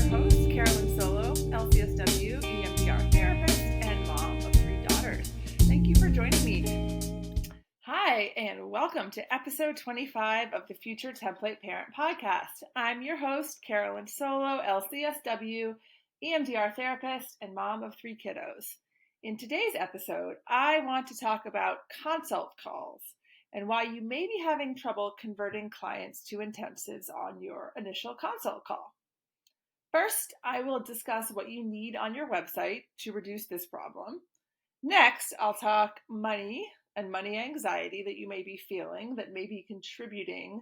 host, Carolyn Solo, LCSW, EMDR therapist, and mom of 3 daughters. Thank you for joining me. Hi, and welcome to episode 25 of the Future Template Parent Podcast. I'm your host, Carolyn Solo, LCSW, EMDR therapist, and mom of 3 kiddos. In today's episode, I want to talk about consult calls and why you may be having trouble converting clients to intensives on your initial consult call. First, I will discuss what you need on your website to reduce this problem. Next, I'll talk money and money anxiety that you may be feeling that may be contributing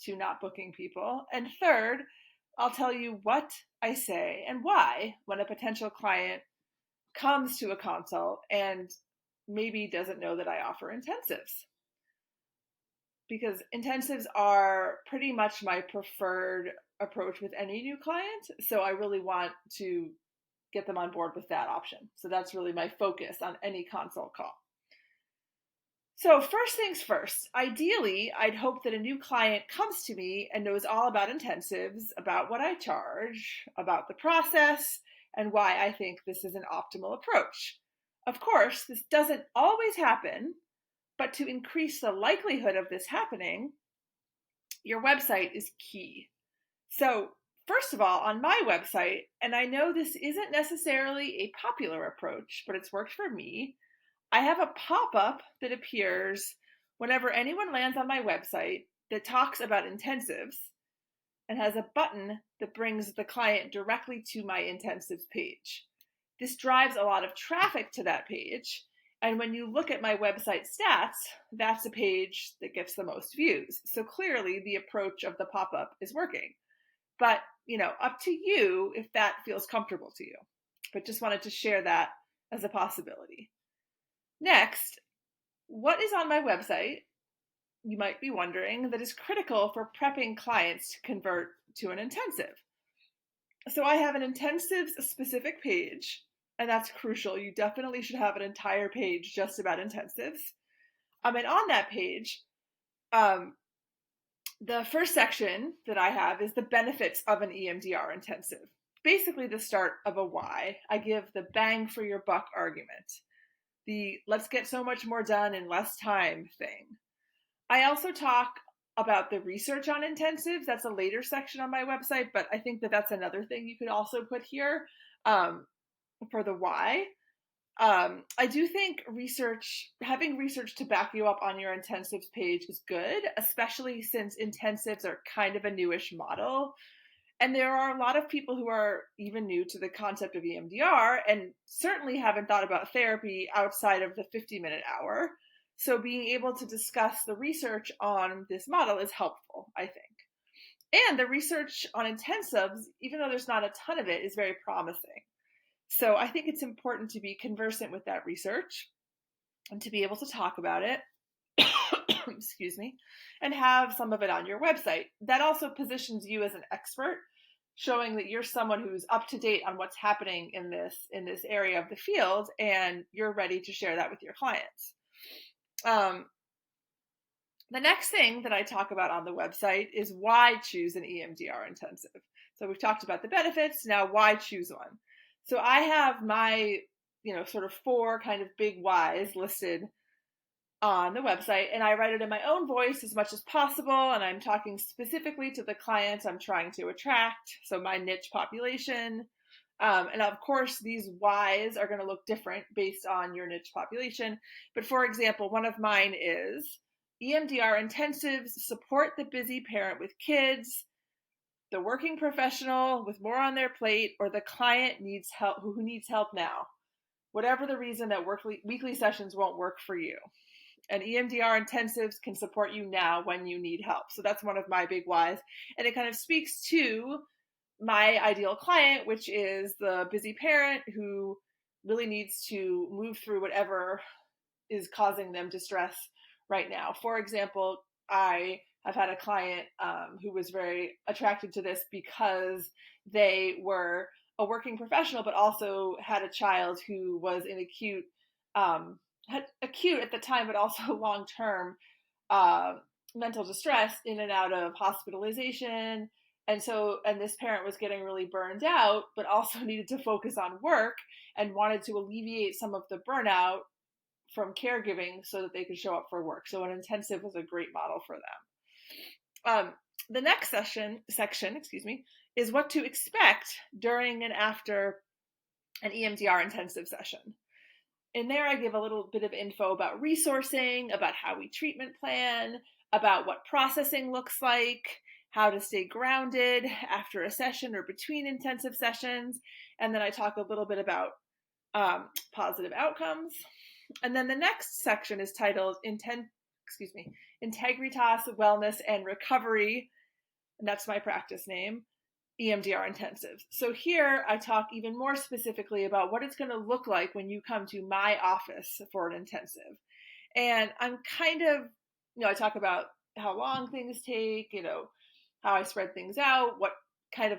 to not booking people. And third, I'll tell you what I say and why when a potential client comes to a consult and maybe doesn't know that I offer intensives. Because intensives are pretty much my preferred approach with any new client. So I really want to get them on board with that option. So that's really my focus on any consult call. So first things first, ideally, I'd hope that a new client comes to me and knows all about intensives, about what I charge, about the process, and why I think this is an optimal approach. Of course, this doesn't always happen, but to increase the likelihood of this happening, your website is key. So first of all, on my website, and I know this isn't necessarily a popular approach, but it's worked for me, I have a pop-up that appears whenever anyone lands on my website that talks about intensives and has a button that brings the client directly to my intensives page. This drives a lot of traffic to that page. And when you look at my website stats, that's a page that gets the most views. So clearly the approach of the pop-up is working. But, up to you if that feels comfortable to you. But just wanted to share that as a possibility. Next, what is on my website, you might be wondering, that is critical for prepping clients to convert to an intensive? So I have an intensives specific page, and that's crucial. You definitely should have an entire page just about intensives. And on that page, the first section that I have is the benefits of an EMDR intensive. Basically the start of a why. I give the bang for your buck argument. The let's get so much more done in less time thing. I also talk about the research on intensives. That's a later section on my website, but I think that that's another thing you could also put here for the why. I do think having research to back you up on your intensives page is good, especially since intensives are kind of a newish model. And there are a lot of people who are even new to the concept of EMDR and certainly haven't thought about therapy outside of the 50-minute hour. So being able to discuss the research on this model is helpful, I think. And the research on intensives, even though there's not a ton of it, is very promising. So I think it's important to be conversant with that research and to be able to talk about it, excuse me, and have some of it on your website. That also positions you as an expert, showing that you're someone who's up to date on what's happening in this area of the field, and you're ready to share that with your clients. The next thing that I talk about on the website is why choose an EMDR intensive. So we've talked about the benefits, now why choose one? So I have my, sort of 4 kind of big whys listed on the website, and I write it in my own voice as much as possible, and I'm talking specifically to the clients I'm trying to attract, so my niche population. And of course, these whys are going to look different based on your niche population. But for example, one of mine is EMDR intensives support the busy parent with kids, the working professional with more on their plate, or the client needs help who needs help now. Whatever the reason that weekly sessions won't work for you. And EMDR intensives can support you now when you need help. So that's one of my big whys. And it kind of speaks to my ideal client, which is the busy parent who really needs to move through whatever is causing them distress right now. For example, I have had a client who was very attracted to this because they were a working professional, but also had a child who was in acute at the time, but also long-term mental distress in and out of hospitalization And this parent was getting really burned out, but also needed to focus on work and wanted to alleviate some of the burnout from caregiving so that they could show up for work. So an intensive was a great model for them. The next section, is what to expect during and after an EMDR intensive session. In there, I give a little bit of info about resourcing, about how we treatment plan, about what processing looks like, how to stay grounded after a session or between intensive sessions. And then I talk a little bit about positive outcomes. And then the next section is titled Integritas, Wellness, and Recovery. And that's my practice name, EMDR Intensive. So here I talk even more specifically about what it's going to look like when you come to my office for an intensive. And I'm kind of, I talk about how long things take, how I spread things out, what kind of,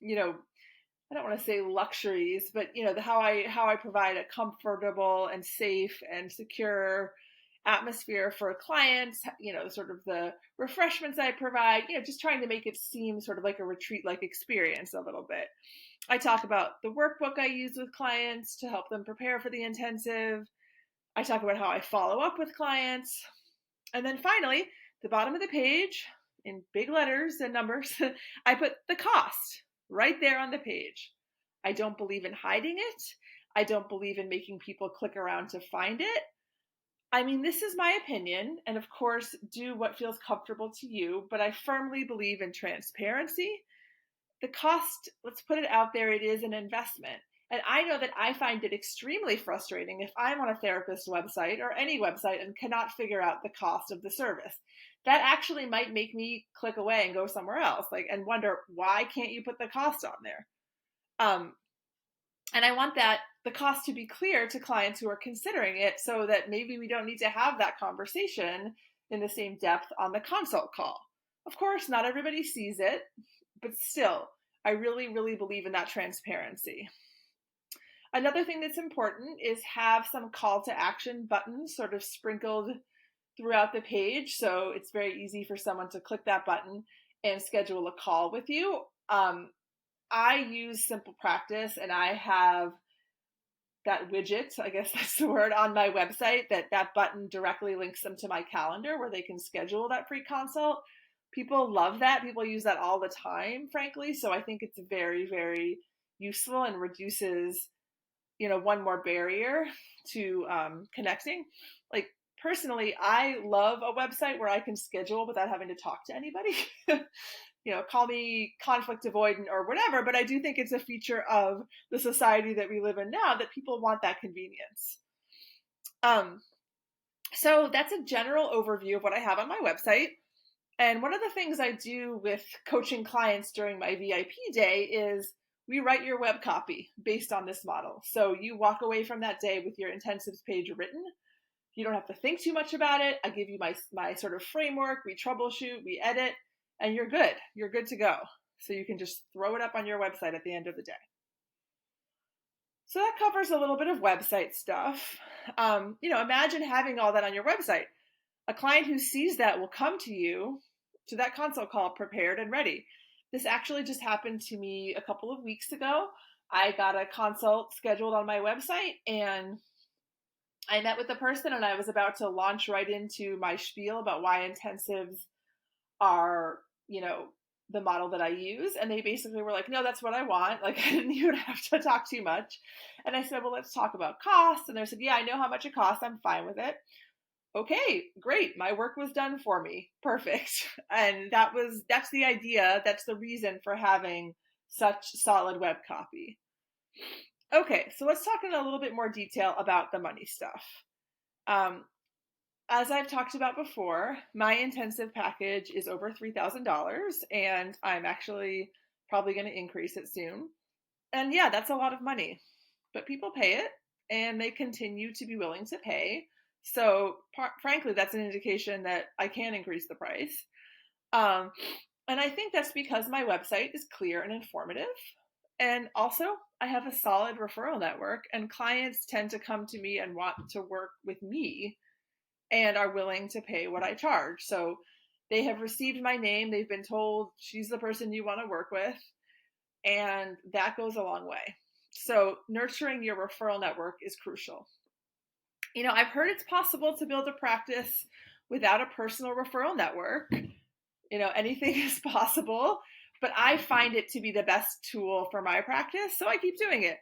I don't want to say luxuries, but how I provide a comfortable and safe and secure atmosphere for clients, sort of the refreshments I provide, just trying to make it seem sort of like a retreat-like experience a little bit. I talk about the workbook I use with clients to help them prepare for the intensive. I talk about how I follow up with clients. And then finally, the bottom of the page, in big letters and numbers, I put the cost right there on the page. I don't believe in hiding it. I don't believe in making people click around to find it. I mean, this is my opinion, and of course, do what feels comfortable to you, but I firmly believe in transparency. The cost, let's put it out there, it is an investment. And I know that I find it extremely frustrating if I'm on a therapist's website or any website and cannot figure out the cost of the service. That actually might make me click away and go somewhere else, and wonder, why can't you put the cost on there? And I want the cost to be clear to clients who are considering it, so that maybe we don't need to have that conversation in the same depth on the consult call. Of course, not everybody sees it, but still, I really, really believe in that transparency. Another thing that's important is have some call to action buttons sort of sprinkled throughout the page, so it's very easy for someone to click that button and schedule a call with you. I use Simple Practice, and I have that widget, I guess that's the word, on my website, that button directly links them to my calendar where they can schedule that free consult. People love that. People use that all the time, frankly. So I think it's very, very useful and reduces, one more barrier to connecting. Personally, I love a website where I can schedule without having to talk to anybody. Call me conflict avoidant or whatever, but I do think it's a feature of the society that we live in now that people want that convenience. So that's a general overview of what I have on my website. And one of the things I do with coaching clients during my VIP day is we write your web copy based on this model. So you walk away from that day with your intensives page written. You don't have to think too much about it. I give you my sort of framework. We troubleshoot, we edit, and you're good. You're good to go. So you can just throw it up on your website at the end of the day. So that covers a little bit of website stuff. Imagine having all that on your website. A client who sees that will come to you to that consult call prepared and ready. This actually just happened to me a couple of weeks ago. I got a consult scheduled on my website, and I met with the person, and I was about to launch right into my spiel about why intensives are, the model that I use. And they basically were like, no, that's what I want. I didn't even have to talk too much. And I said, well, let's talk about costs. And they said, yeah, I know how much it costs. I'm fine with it. Okay, great. My work was done for me. Perfect. And that's the idea. That's the reason for having such solid web copy. Okay, so let's talk in a little bit more detail about the money stuff. As I've talked about before, my intensive package is over $3,000, and I'm actually probably going to increase it soon. And yeah, that's a lot of money, but people pay it, and they continue to be willing to pay. So frankly, that's an indication that I can increase the price. And I think that's because my website is clear and informative. And also, I have a solid referral network, and clients tend to come to me and want to work with me and are willing to pay what I charge. So They have received my name. They've been told she's the person you want to work with. And that goes a long way. So nurturing your referral network is crucial. I've heard it's possible to build a practice without a personal referral network. Anything is possible, but I find it to be the best tool for my practice. So I keep doing it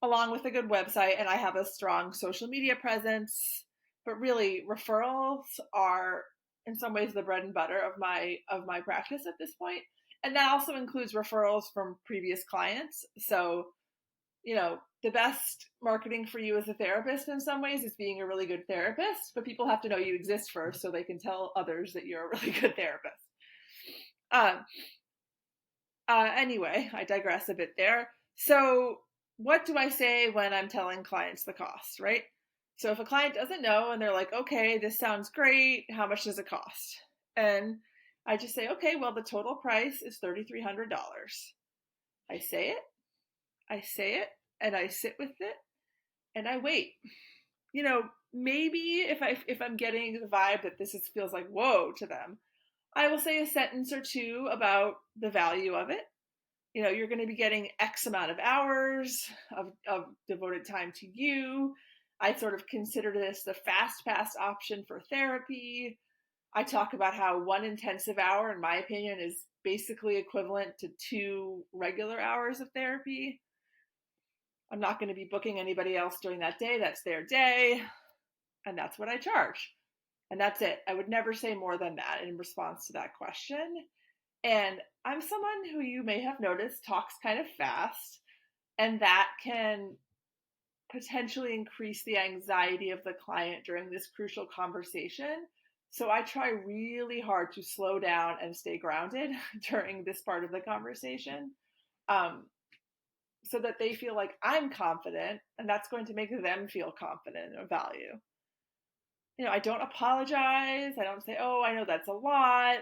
along with a good website, and I have a strong social media presence. But really, referrals are in some ways the bread and butter of my practice at this point. And that also includes referrals from previous clients. So, the best marketing for you as a therapist in some ways is being a really good therapist, but people have to know you exist first so they can tell others that you're a really good therapist. Anyway, I digress a bit there. So what do I say when I'm telling clients the cost, right? So if a client doesn't know and they're like, okay, this sounds great, how much does it cost? And I just say, okay, well, the total price is $3,300. I say it, and I sit with it, and I wait. Maybe if I'm getting the vibe that feels like whoa to them, I will say a sentence or two about the value of it. You're going to be getting X amount of hours of devoted time to you. I sort of consider this the fast pass option for therapy. I talk about how one intensive hour, in my opinion, is basically equivalent to 2 regular hours of therapy. I'm not going to be booking anybody else during that day. That's their day. And that's what I charge. And that's it. I would never say more than that in response to that question. And I'm someone who you may have noticed talks kind of fast, and that can potentially increase the anxiety of the client during this crucial conversation. So I try really hard to slow down and stay grounded during this part of the conversation, so that they feel like I'm confident, and that's going to make them feel confident in value. I don't apologize. I don't say, oh, I know that's a lot.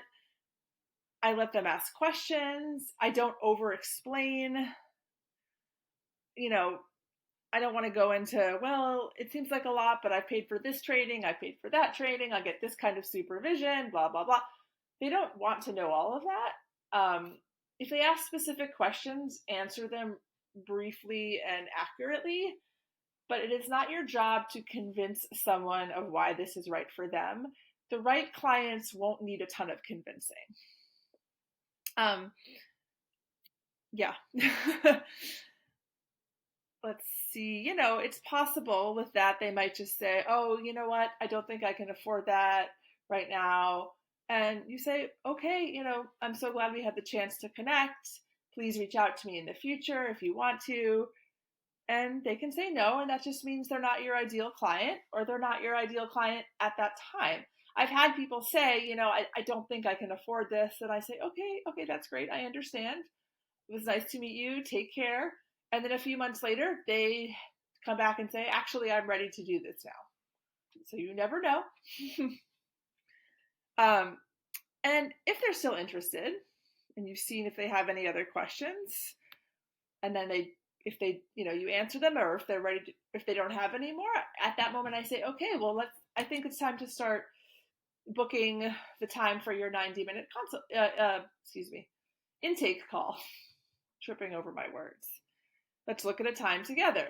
I let them ask questions. I don't over-explain. I don't want to go into, well, it seems like a lot, but I paid for this training. I paid for that training. I get this kind of supervision, blah, blah, blah. They don't want to know all of that. If they ask specific questions, answer them briefly and accurately. But it is not your job to convince someone of why this is right for them. The right clients won't need a ton of convincing. Yeah. Let's see, it's possible with that they might just say, oh, you know what, I don't think I can afford that right now. And you say, okay, I'm so glad we had the chance to connect. Please reach out to me in the future if you want to. And they can say no, and that just means they're not your ideal client, or they're not your ideal client at that time. I've had people say, I don't think I can afford this. And I say, okay, that's great. I understand. It was nice to meet you. Take care. And then a few months later, they come back and say, actually, I'm ready to do this now. So you never know. And if they're still interested, and you've seen if they have any other questions, and then you answer them, or if they're ready to, if they don't have any more, at that moment I say, okay, well, I think it's time to start booking the time for your 90-minute intake call. Tripping over my words. Let's look at a time together.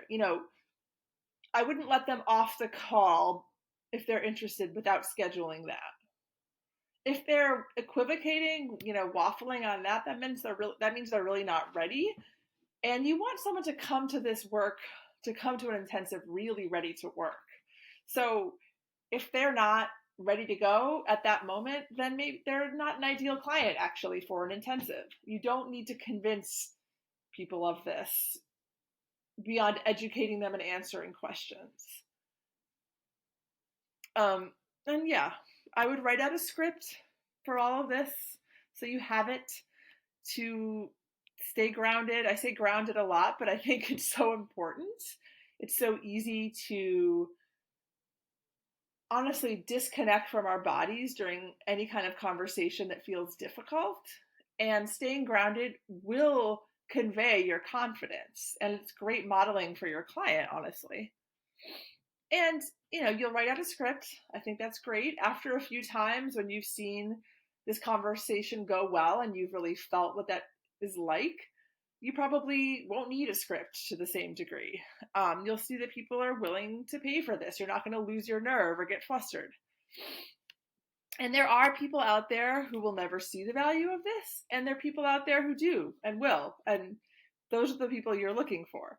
I wouldn't let them off the call if they're interested without scheduling that. If they're equivocating, waffling on that means they're really not ready. And you want someone to come to an intensive really ready to work. So if they're not ready to go at that moment, then maybe they're not an ideal client actually for an intensive. You don't need to convince people of this beyond educating them and answering questions. And yeah, I would write out a script for all of this so you have it to stay grounded. I say grounded a lot, but I think it's so important. It's so easy to honestly disconnect from our bodies during any kind of conversation that feels difficult. And staying grounded will convey your confidence. And it's great modeling for your client, honestly. And, you'll write out a script. I think that's great. After a few times when you've seen this conversation go well and you've really felt what that is like, you probably won't need a script to the same degree. You'll see that people are willing to pay for this. You're not going to lose your nerve or get flustered. And there are people out there who will never see the value of this, and there are people out there who do and will, and those are the people you're looking for.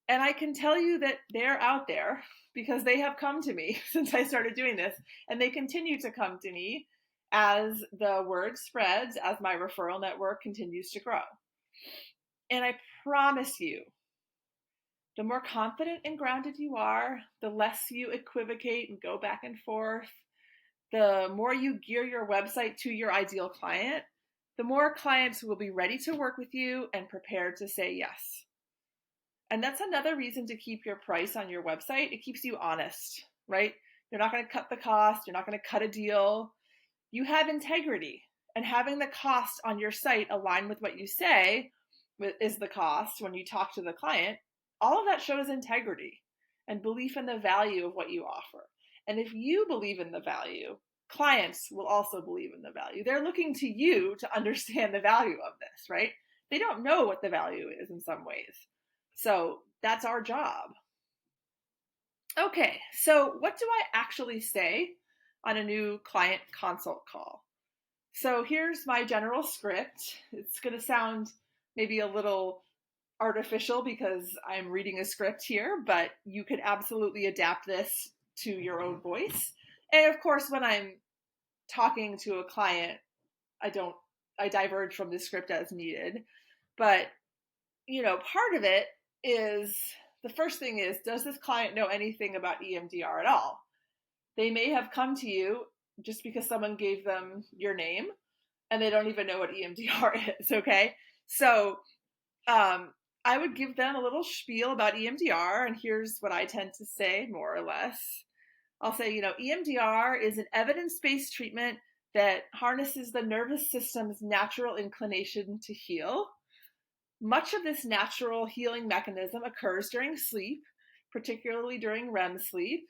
And I can tell you that they're out there because they have come to me since I started doing this, and they continue to come to me as the word spreads, as my referral network continues to grow. And I promise you, the more confident and grounded you are, the less you equivocate and go back and forth, the more you gear your website to your ideal client, the more clients will be ready to work with you and prepared to say yes. And that's another reason to keep your price on your website. It keeps you honest, right? You're not going to cut the cost. You're not going to cut a deal. You have integrity, and having the cost on your site align with what you say is the cost when you talk to the client. All of that shows integrity and belief in the value of what you offer. And if you believe in the value, clients will also believe in the value. They're looking to you to understand the value of this, right? They don't know what the value is in some ways. So that's our job. Okay, so what do I actually say on a new client consult call? So here's my general script. It's going to sound maybe a little artificial because I'm reading a script here, but you could absolutely adapt this to your own voice. And of course, when I'm talking to a client, I diverge from the script as needed. But, part of it is, the first thing is, does this client know anything about EMDR at all? They may have come to you just because someone gave them your name and they don't even know what EMDR is, okay? So I would give them a little spiel about EMDR, and here's what I tend to say, more or less. I'll say, EMDR is an evidence-based treatment that harnesses the nervous system's natural inclination to heal. Much of this natural healing mechanism occurs during sleep, particularly during REM sleep.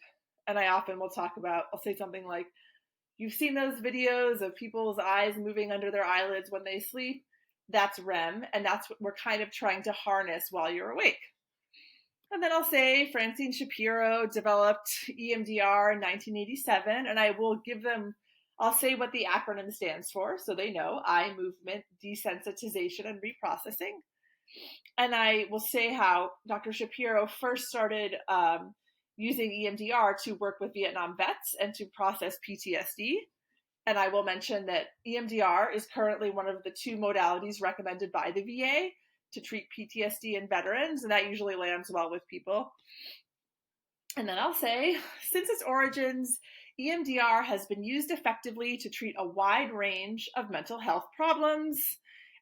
And I often will I'll say something like, you've seen those videos of people's eyes moving under their eyelids when they sleep? That's REM, and that's what we're kind of trying to harness while you're awake. And then I'll say Francine Shapiro developed EMDR in 1987, and I'll say what the acronym stands for so they know: eye movement desensitization and reprocessing. And I will say how Dr. Shapiro first started using EMDR to work with Vietnam vets and to process PTSD. And I will mention that EMDR is currently one of the 2 modalities recommended by the VA to treat PTSD in veterans, and that usually lands well with people. And then I'll say, since its origins, EMDR has been used effectively to treat a wide range of mental health problems,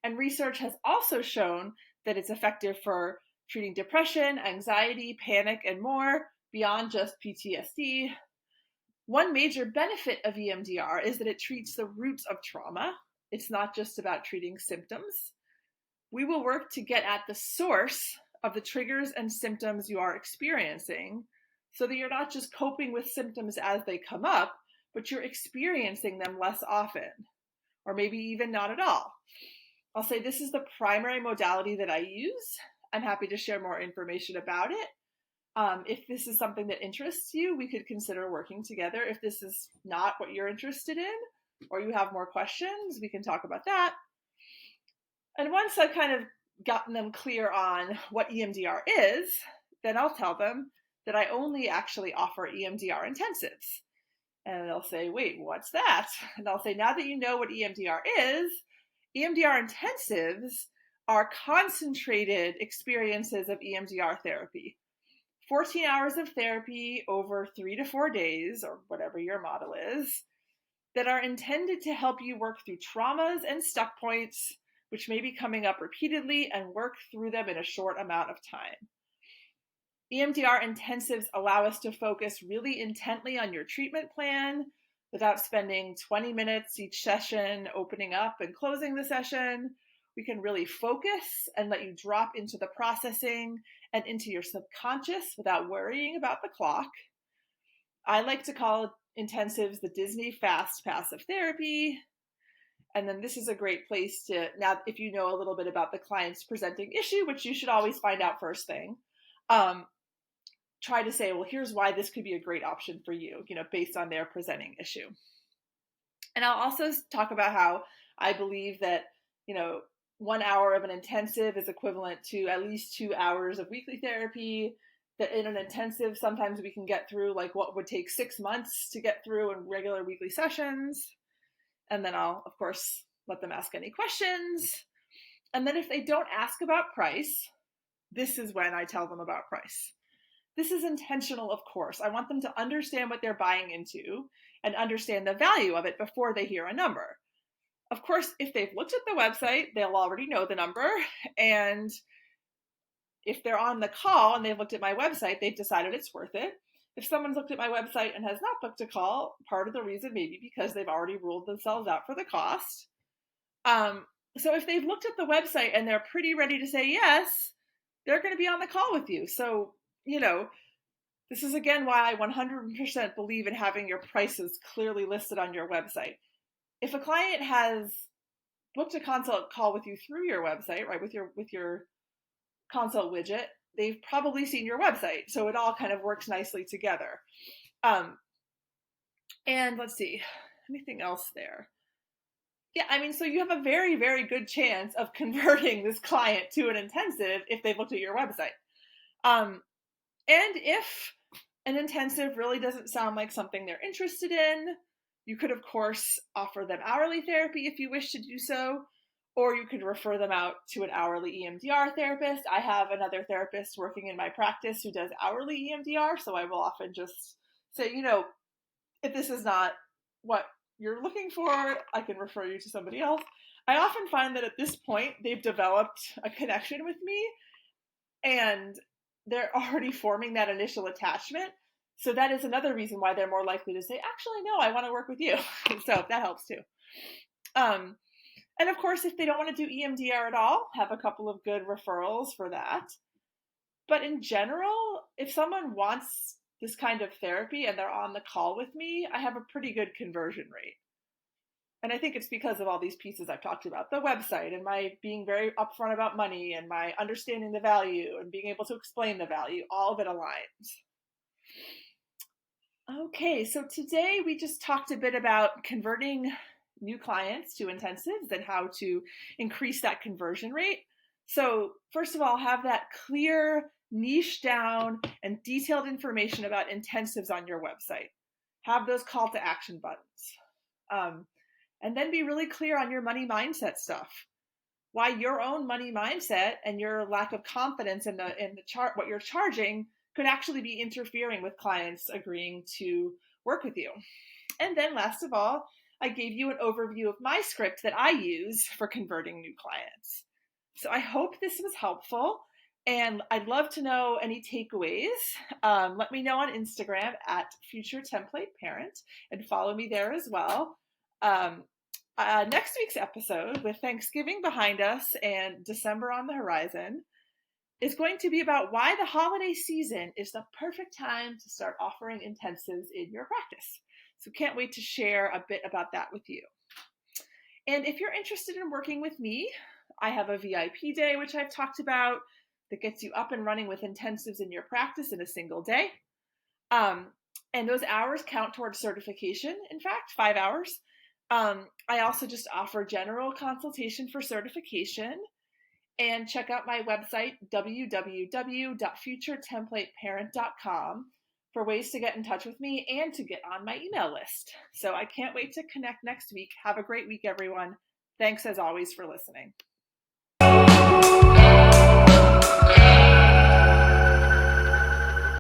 and research has also shown that it's effective for treating depression, anxiety, panic, and more beyond just PTSD. One major benefit of EMDR is that it treats the roots of trauma. It's not just about treating symptoms. We will work to get at the source of the triggers and symptoms you are experiencing so that you're not just coping with symptoms as they come up, but you're experiencing them less often, or maybe even not at all. I'll say this is the primary modality that I use. I'm happy to share more information about it. If this is something that interests you, we could consider working together. If this is not what you're interested in, or you have more questions, we can talk about that. And once I've kind of gotten them clear on what EMDR is, then I'll tell them that I only actually offer EMDR intensives. And they'll say, wait, what's that? And I'll say, now that you know what EMDR is, EMDR intensives are concentrated experiences of EMDR therapy. 14 hours of therapy over 3 to 4 days, or whatever your model is, that are intended to help you work through traumas and stuck points, which may be coming up repeatedly, and work through them in a short amount of time. EMDR intensives allow us to focus really intently on your treatment plan without spending 20 minutes each session opening up and closing the session. We can really focus and let you drop into the processing and into your subconscious without worrying about the clock. I like to call intensives the Disney Fast Pass of therapy. And then this is a great place to, now if you know a little bit about the client's presenting issue, which you should always find out first thing, try to say, well, here's why this could be a great option for you, based on their presenting issue. And I'll also talk about how I believe that, 1 hour of an intensive is equivalent to at least 2 hours of weekly therapy. That in an intensive, sometimes we can get through like what would take 6 months to get through in regular weekly sessions. And then I'll, of course, let them ask any questions. And then if they don't ask about price, this is when I tell them about price. This is intentional, of course. I want them to understand what they're buying into and understand the value of it before they hear a number. Of course, if they've looked at the website, they'll already know the number. And if they're on the call and they've looked at my website, they've decided it's worth it. If someone's looked at my website and has not booked a call, part of the reason may be because they've already ruled themselves out for the cost. So if they've looked at the website and they're pretty ready to say yes, they're going to be on the call with you. So, this is again why I 100% believe in having your prices clearly listed on your website. If a client has booked a consult call with you through your website, right, with your consult widget, they've probably seen your website. So it all kind of works nicely together. And let's see, anything else there? Yeah, so you have a very, very good chance of converting this client to an intensive if they've looked at your website. And if an intensive really doesn't sound like something they're interested in, you could, of course, offer them hourly therapy if you wish to do so, or you could refer them out to an hourly EMDR therapist. I have another therapist working in my practice who does hourly EMDR, so I will often just say, if this is not what you're looking for, I can refer you to somebody else. I often find that at this point, they've developed a connection with me, and they're already forming that initial attachment. So that is another reason why they're more likely to say, actually, no, I want to work with you. So that helps too. And of course, if they don't want to do EMDR at all, have a couple of good referrals for that. But in general, if someone wants this kind of therapy and they're on the call with me, I have a pretty good conversion rate. And I think it's because of all these pieces I've talked about, the website and my being very upfront about money and my understanding the value and being able to explain the value, all of it aligns. Okay, so today we just talked a bit about converting new clients to intensives and how to increase that conversion rate. So first of all, have that clear, niche down and detailed information about intensives on your website. Have those call to action buttons. And then be really clear on your money mindset stuff. Why your own money mindset and your lack of confidence in the what you're charging could actually be interfering with clients agreeing to work with you. And then last of all, I gave you an overview of my script that I use for converting new clients. So I hope this was helpful, and I'd love to know any takeaways. Let me know on Instagram at @FutureTemplateParent and follow me there as well. Next week's episode, with Thanksgiving behind us and December on the horizon, is going to be about why the holiday season is the perfect time to start offering intensives in your practice. So can't wait to share a bit about that with you. And if you're interested in working with me, I have a VIP day, which I've talked about, that gets you up and running with intensives in your practice in a single day. And those hours count towards certification, in fact, 5 hours. I also just offer general consultation for certification. And check out my website, www.futuretemplateparent.com, for ways to get in touch with me and to get on my email list. So I can't wait to connect next week. Have a great week, everyone. Thanks as always for listening.